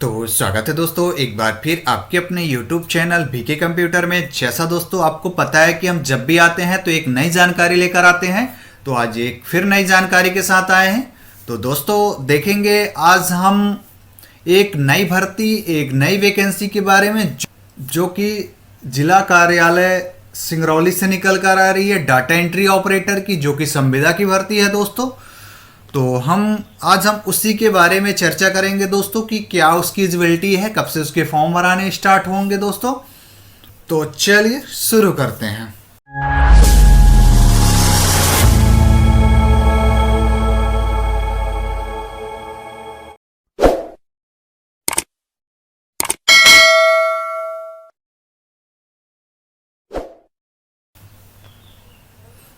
तो स्वागत है दोस्तों एक बार फिर आपके अपने YouTube चैनल बीके कंप्यूटर में। जैसा दोस्तों आपको पता है कि हम जब भी आते हैं तो एक नई जानकारी लेकर आते हैं, तो आज एक फिर नई जानकारी के साथ आए हैं। तो दोस्तों देखेंगे आज हम एक नई भर्ती, एक नई वैकेंसी के बारे में जो कि जिला कार्यालय सिंगरौली से निकल कर आ रही है, डाटा एंट्री ऑपरेटर की, जो कि संविदा की भर्ती है दोस्तों। तो आज हम उसी के बारे में चर्चा करेंगे दोस्तों कि क्या उसकी एलिजिबिलिटी है, कब से उसके फॉर्म भराने स्टार्ट होंगे दोस्तों। तो चलिए शुरू करते हैं।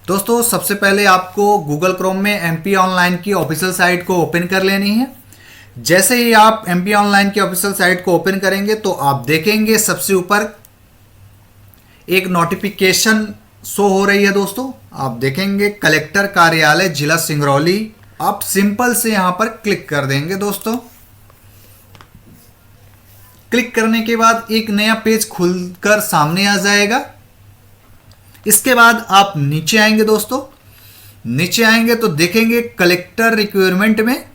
दोस्तों सबसे पहले आपको गूगल क्रोम में एमपी ऑनलाइन की ऑफिशियल साइट को ओपन कर लेनी है। जैसे ही आप एमपी ऑनलाइन की ऑफिशियल साइट को ओपन करेंगे तो आप देखेंगे सबसे ऊपर एक नोटिफिकेशन शो हो रही है दोस्तों। आप देखेंगे कलेक्टर कार्यालय जिला सिंगरौली। आप सिंपल से यहां पर क्लिक कर देंगे दोस्तों। क्लिक करने के बाद एक नया पेज खुलकर सामने आ जाएगा। इसके बाद आप नीचे आएंगे दोस्तों। नीचे आएंगे तो देखेंगे कलेक्टर रिक्वायरमेंट में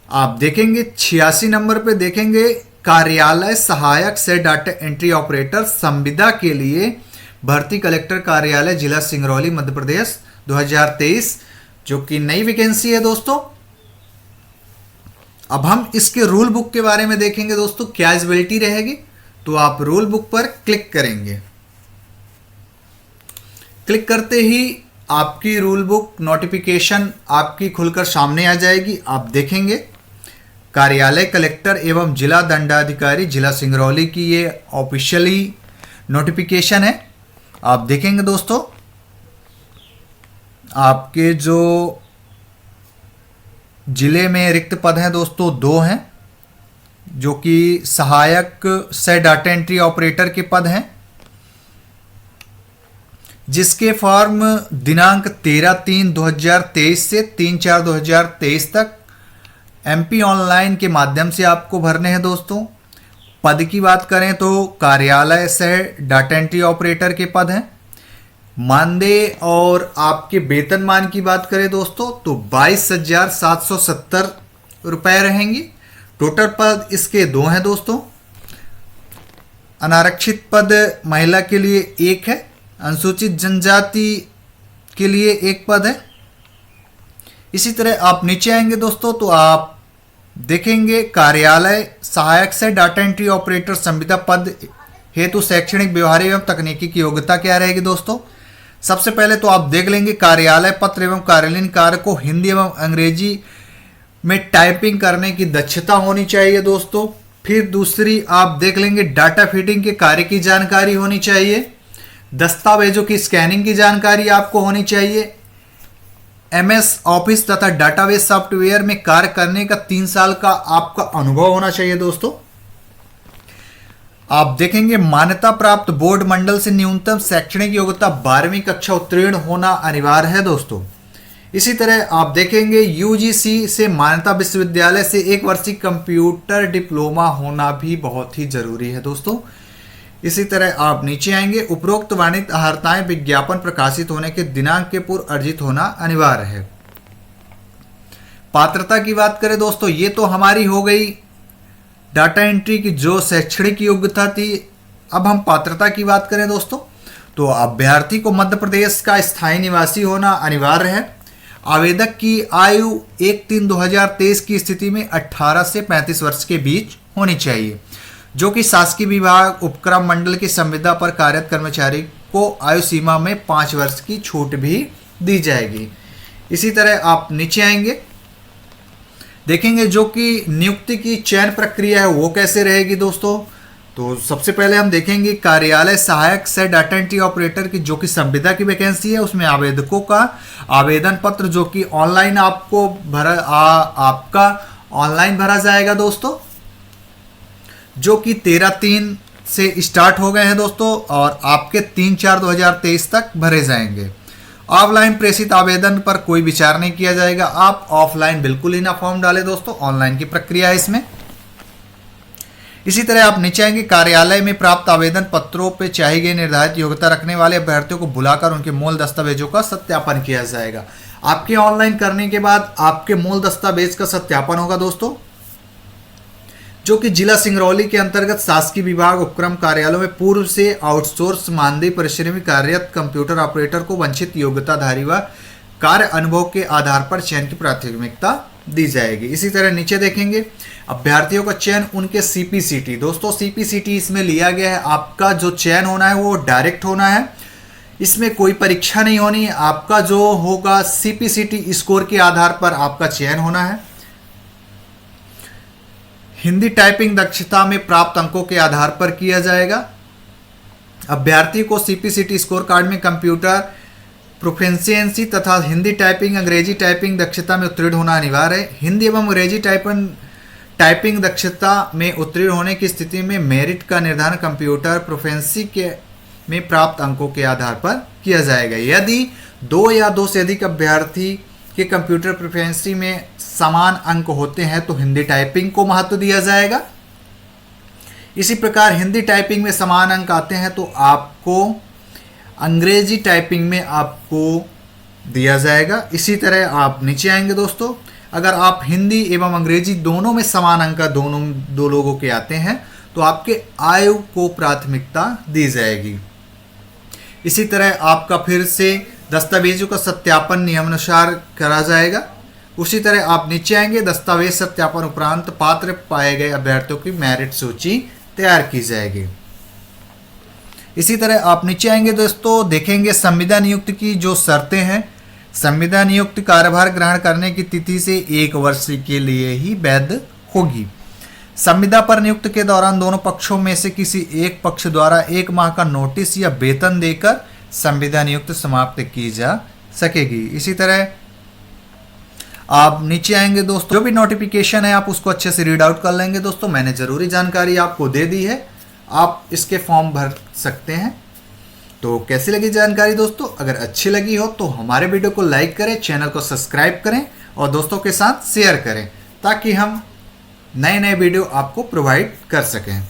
आप देखेंगे 86 नंबर पे देखेंगे कार्यालय सहायक से डाटा एंट्री ऑपरेटर संविदा के लिए भर्ती, कलेक्टर कार्यालय जिला सिंगरौली मध्य प्रदेश 2023, जो कि नई वैकेंसी है दोस्तों। अब हम इसके रूल बुक के बारे में देखेंगे दोस्तों, क्या एलिजिबिलिटी रहेगी। तो आप रूल बुक पर क्लिक करेंगे। क्लिक करते ही आपकी रूल बुक नोटिफिकेशन आपकी खुलकर सामने आ जाएगी। आप देखेंगे कार्यालय कलेक्टर एवं जिला दंडाधिकारी जिला सिंगरौली की ये ऑफिशियली नोटिफिकेशन है। आप देखेंगे दोस्तों आपके जो जिले में रिक्त पद हैं दोस्तों 2 हैं, जो कि सहायक से डाटा एंट्री ऑपरेटर के पद हैं, जिसके फॉर्म दिनांक 13/3/2023 से 3/4/2023 तक एमपी ऑनलाइन के माध्यम से आपको भरने हैं दोस्तों। पद की बात करें तो कार्यालय से डाटा एंट्री ऑपरेटर के पद हैं। मानदेय और आपके वेतनमान की बात करें दोस्तों तो 22,770 रुपये रहेंगी। टोटल पद इसके 2 हैं दोस्तों। अनारक्षित पद महिला के लिए 1 है, अनुसूचित जनजाति के लिए 1 पद है। इसी तरह आप नीचे आएंगे दोस्तों तो आप देखेंगे कार्यालय सहायक से डाटा एंट्री ऑपरेटर संविदा पद हेतु शैक्षणिक, व्यवहारिक एवं तकनीकी की योग्यता क्या रहेगी दोस्तों। सबसे पहले तो आप देख लेंगे कार्यालय पत्र एवं कार्यालयीन कार्य को हिंदी एवं अंग्रेजी में टाइपिंग करने की दक्षता होनी चाहिए दोस्तों। फिर दूसरी आप देख लेंगे डाटा फीडिंग के कार्य की जानकारी होनी चाहिए। दस्तावेजों की स्कैनिंग की जानकारी आपको होनी चाहिए। एमएस ऑफिस तथा डाटाबेस सॉफ्टवेयर में कार्य करने का 3 साल का आपका अनुभव होना चाहिए दोस्तों। आप देखेंगे मान्यता प्राप्त बोर्ड मंडल से न्यूनतम शैक्षणिक योग्यता 12वीं कक्षा उत्तीर्ण होना अनिवार्य है दोस्तों। इसी तरह आप देखेंगे यूजीसी से मान्यता विश्वविद्यालय से 1 वर्षीय कंप्यूटर डिप्लोमा होना भी बहुत ही जरूरी है दोस्तों। इसी तरह आप नीचे आएंगे उपरोक्त वर्णित अर्हताएं विज्ञापन प्रकाशित होने के दिनांक के पूर्व अर्जित होना अनिवार्य है। पात्रता की बात करें दोस्तों, ये तो हमारी हो गई डाटा एंट्री की जो शैक्षणिक योग्यता थी। अब हम पात्रता की बात करें दोस्तों तो अभ्यर्थी को मध्य प्रदेश का स्थायी निवासी होना अनिवार्य है। आवेदक की आयु 1/3/2023 की स्थिति में 18 से 35 वर्ष के बीच होनी चाहिए, जो कि शासकीय विभाग उपक्रम मंडल की संविदा पर कार्यरत कर्मचारी को आयु सीमा में 5 वर्ष की छूट भी दी जाएगी। इसी तरह आप नीचे आएंगे देखेंगे जो कि नियुक्ति की चयन प्रक्रिया है वो कैसे रहेगी दोस्तों। तो सबसे पहले हम देखेंगे कार्यालय सहायक से डाटा एंट्री ऑपरेटर की जो कि संविदा की वैकेंसी है, उसमें आवेदकों का आवेदन पत्र जो कि ऑनलाइन आपको आपका ऑनलाइन भरा जाएगा दोस्तों, जो कि 13/3 से स्टार्ट हो गए हैं दोस्तों और आपके 3/4/2023 तक भरे जाएंगे। ऑफलाइन प्रेषित आवेदन पर कोई विचार नहीं किया जाएगा। आप ऑफलाइन बिल्कुल ही ना फॉर्म डालें दोस्तों, ऑनलाइन की प्रक्रिया है इसमें। इसी तरह आप नीचे आएंगे, कार्यालय में प्राप्त आवेदन पत्रों पे चाही गई निर्धारित योग्यता रखने वाले अभ्यर्थियों को बुलाकर उनके मूल दस्तावेजों का सत्यापन किया जाएगा। आपके ऑनलाइन करने के बाद आपके मूल दस्तावेज का सत्यापन होगा दोस्तों, जो कि जिला सिंगरौली के अंतर्गत शासकीय विभाग उपक्रम कार्यालयों में पूर्व से आउटसोर्स मानदेय परिश्रमी कार्यरत कंप्यूटर ऑपरेटर को वांछित योग्यताधारी व कार्य अनुभव के आधार पर चयन की प्राथमिकता दी जाएगी। इसी तरह नीचे देखेंगे, अभ्यर्थियों का चयन उनके सीपीसीटी, दोस्तों सीपीसीटी इसमें लिया गया है, आपका जो चयन होना है वो डायरेक्ट होना है, इसमें कोई परीक्षा नहीं होनी है। आपका जो होगा सीपीसीटी स्कोर के आधार पर आपका चयन होना है। हिंदी टाइपिंग दक्षता में प्राप्त अंकों के आधार पर किया जाएगा। अभ्यर्थी को सीपीसीटी स्कोर कार्ड में कंप्यूटर प्रोफिशिएंसी तथा हिंदी टाइपिंग अंग्रेजी टाइपिंग दक्षता में उत्तीर्ण होना अनिवार्य है। हिंदी एवं अंग्रेजी टाइपिंग दक्षता में उत्तीर्ण होने की स्थिति में मेरिट का निर्धारण कंप्यूटर प्रोफिशिएंसी के में प्राप्त अंकों के आधार पर किया जाएगा। यदि 2 या 2 से अधिक अभ्यर्थी के कंप्यूटर प्रोफिशिएंसी में समान अंक होते हैं तो हिंदी टाइपिंग को महत्व दिया जाएगा। इसी प्रकार हिंदी टाइपिंग में समान अंक आते हैं तो आपको अंग्रेजी टाइपिंग में आपको दिया जाएगा। इसी तरह आप नीचे आएंगे दोस्तों, अगर आप हिंदी एवं अंग्रेजी दोनों में समान अंक दो लोगों के आते हैं तो आपके आयु को प्राथमिकता दी जाएगी। इसी तरह आपका फिर से दस्तावेजों का सत्यापन नियमानुसार करा जाएगा। उसी तरह आप नीचे आएंगे, दस्तावेज सत्यापन उपरांत पात्र पाए गए अभ्यर्थियों की मेरिट सूची तैयार की जाएगी। इसी तरह आप नीचे आएंगे दोस्तों, देखेंगे संविदा नियुक्ति की जो शर्तें हैं। संविदा नियुक्ति कार्यभार ग्रहण करने की तिथि से 1 वर्ष के लिए ही वैध होगी। संविदा पर नियुक्त के दौरान दोनों पक्षों में से किसी एक पक्ष द्वारा 1 माह का नोटिस या वेतन देकर संविदा नियुक्ति समाप्त की जा सकेगी। इसी तरह आप नीचे आएंगे दोस्तों, जो भी नोटिफिकेशन है आप उसको अच्छे से रीड आउट कर लेंगे दोस्तों। मैंने ज़रूरी जानकारी आपको दे दी है, आप इसके फॉर्म भर सकते हैं। तो कैसी लगी जानकारी दोस्तों? अगर अच्छी लगी हो तो हमारे वीडियो को लाइक करें, चैनल को सब्सक्राइब करें और दोस्तों के साथ शेयर करें ताकि हम नए वीडियो आपको प्रोवाइड कर सकें।